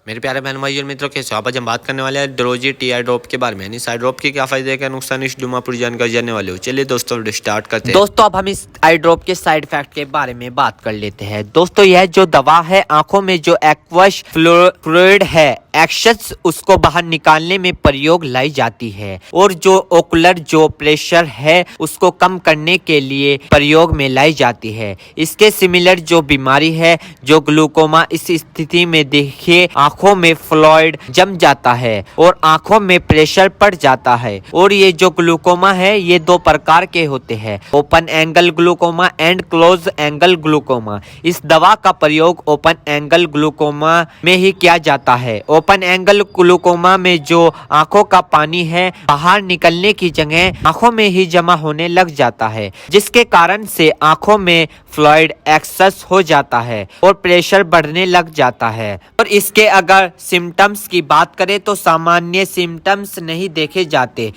मेरे प्यारे बहन भाई और मित्रों, कैसे हो आप? आज हम बात करने वाले हैं ड्रोजी टी आई ड्रॉप के बारे में, यानी इस आई ड्रॉप के क्या फायदे क्या नुकसान, इस डुमा पूरी जानकारी जानने वाले हो। चलिए दोस्तों वीडियो स्टार्ट करते हैं। दोस्तों अब हम इस आई ड्रॉप के साइड इफेक्ट के बारे में बात कर लेते हैं। दोस्तों यह जो दवा है आंखों में जो एक्वस फ्लूइड है एक्सेस उसको बाहर निकालने में प्रयोग लाई जाती है, और जो ओकुलर जो प्रेशर है उसको कम करने के लिए प्रयोग में लाई जाती है। इसके सिमिलर जो बीमारी है जो ग्लूकोमा, इस स्थिति में देखिए आंखों में फ्लूइड जम जाता है और आंखों में प्रेशर पड़ जाता है। और ये जो ग्लूकोमा है ये दो प्रकार के होते हैं, open angle glaucoma and close angle glaucoma. इस दवा का प्रयोग ओपन एंगल ग्लूकोमा में ही किया जाता है। ओपन एंगल ग्लूकोमा में जो आंखों का पानी है बाहर निकलने की जगह आंखों में ही जमा होने लग जाता है, जिसके कारण से आंखों में फ्लूइड एक्सेस हो जाता है और प्रेशर बढ़ने लग जाता है। और इसके अगर सिम्टम्स की बात करें तो सामान्य सिम्टम्स नहीं देखे जाते।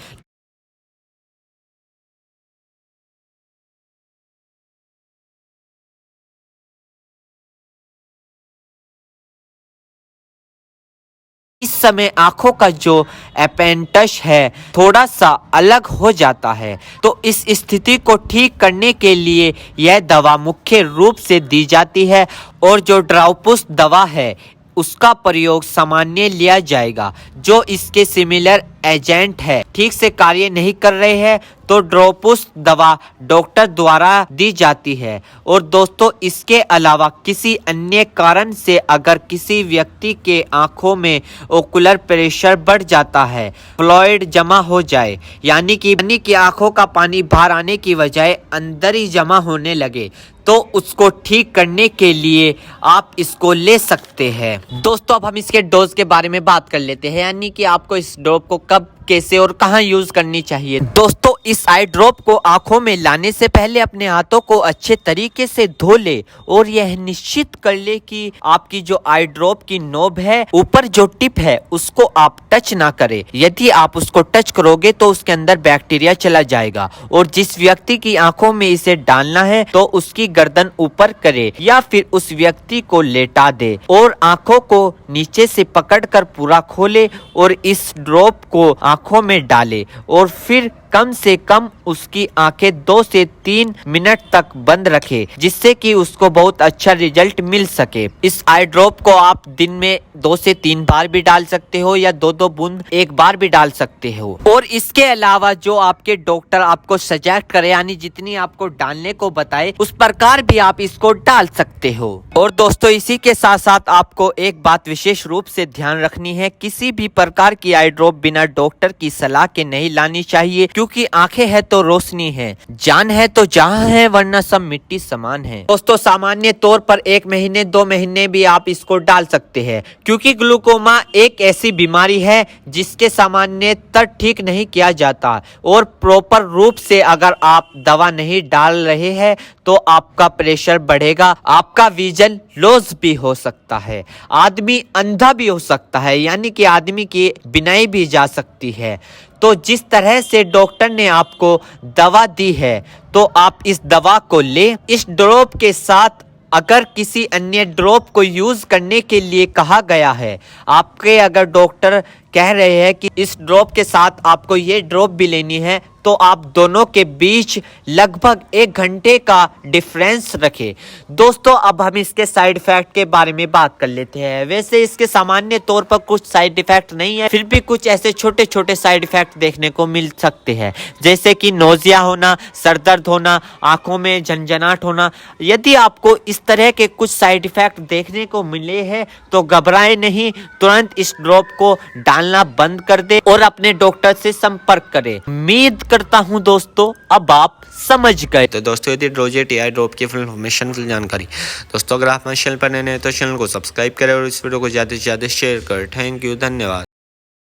इस समय आंखों का जो अपेंटस है थोड़ा सा अलग हो जाता है, तो इस स्थिति को ठीक करने के लिए यह दवा मुख्य रूप से दी जाती है। और जो ड्राउपुस दवा है उसका प्रयोग सामान्य लिया जाएगा। जो इसके सिमिलर एजेंट है ठीक से कार्य नहीं कर रहे हैं तो ड्रोपुस दवा डॉक्टर द्वारा दी जाती है। और दोस्तों इसके अलावा किसी अन्य कारण से अगर किसी व्यक्ति के आंखों में ओकुलर प्रेशर बढ़ जाता है, फ्लूइड जमा हो जाए, यानी कि आंखों का पानी बाहर आने की बजाय अंदर ही जमा होने लगे, तो उसको ठीक करने के लिए आप इसको ले सकते हैं। दोस्तों अब हम इसके डोज के बारे में बात कर लेते हैं, यानी कि आपको इस ड्रॉप को कब, कैसे और कहां यूज करनी चाहिए। दोस्तों इस आई ड्रॉप को आंखों में लाने से पहले अपने हाथों को अच्छे तरीके से धो ले और यह निश्चित कर ले कि आपकी जो आई ड्रॉप की नोब है ऊपर जो टिप है उसको आप टच ना करें। यदि आप उसको टच करोगे तो उसके अंदर बैक्टीरिया चला जाएगा। और जिस व्यक्ति की आंखों में इसे डालना है तो उसकी गर्दन ऊपर करे या फिर उस व्यक्ति को लेटा दे और आंखों को नीचे से पकड़कर पूरा खोले और इस ड्रॉप को आंखों में डाले और फिर कम से कम उसकी आंखें 2 से 3 मिनट तक बंद रखे, जिससे कि उसको बहुत अच्छा रिजल्ट मिल सके। इस आई ड्रॉप को आप दिन में 2 से 3 बार भी डाल सकते हो या 2-2 बूंद एक बार भी डाल सकते हो। और इसके अलावा जो आपके डॉक्टर आपको सजेस्ट करे, यानी जितनी आपको डालने को बताए उस प्रकार भी आप इसको डाल सकते हो। और दोस्तों इसी के साथ साथ आपको एक बात विशेष रूप से ध्यान रखनी है, किसी भी प्रकार की आई ड्रॉप बिना डॉक्टर की सलाह के नहीं लानी चाहिए, क्योंकि आंखें है तो रोशनी है, जान है तो जहां है, वरना सब मिट्टी समान है। दोस्तों सामान्य तौर पर 1 महीने 2 महीने भी आप इसको डाल सकते हैं, क्योंकि ग्लूकोमा एक ऐसी बीमारी है जिसके सामान्यतः ठीक नहीं किया जाता। और प्रॉपर रूप से अगर आप दवा नहीं डाल रहे हैं तो आपका प्रेशर बढ़ेगा, आपका विजन लॉस भी हो सकता है, आदमी अंधा भी हो सकता है, यानी कि आदमी की बीनाई भी जा सकती है। तो जिस तरह से डॉक्टर ने आपको दवा दी है तो आप इस दवा को ले। इस ड्रॉप के साथ अगर किसी अन्य ड्रॉप को यूज करने के लिए कहा गया है, आपके अगर डॉक्टर कह रहे हैं कि इस ड्रॉप के साथ आपको ये ड्रॉप भी लेनी है, तो आप दोनों के बीच लगभग 1 घंटे का डिफरेंस रखें। दोस्तों अब हम इसके साइड इफेक्ट के बारे में बात कर लेते हैं। वैसे इसके सामान्य तौर पर कुछ साइड इफेक्ट नहीं है, फिर भी कुछ ऐसे छोटे छोटे साइड इफेक्ट देखने को मिल सकते हैं, जैसे कि नोजिया होना, सर दर्द होना, आंखों में झंझनाहट होना। यदि आपको इस तरह के कुछ साइड इफेक्ट देखने को मिले हैं तो घबराएं नहीं, तुरंत इस ड्रॉप को डालना बंद कर दे और अपने डॉक्टर से संपर्क करें। उम्मीद करता हूं दोस्तों अब आप समझ गए। तो दोस्तों यदि ड्रोजी टी आई ड्रॉप की फुल इन्फॉर्मेशन, फुल जानकारी, दोस्तों अगर आप हमारे चैनल पर नए हैं तो चैनल को सब्सक्राइब करें और इस वीडियो को ज़्यादा से ज़्यादा शेयर करें। थैंक यू, धन्यवाद।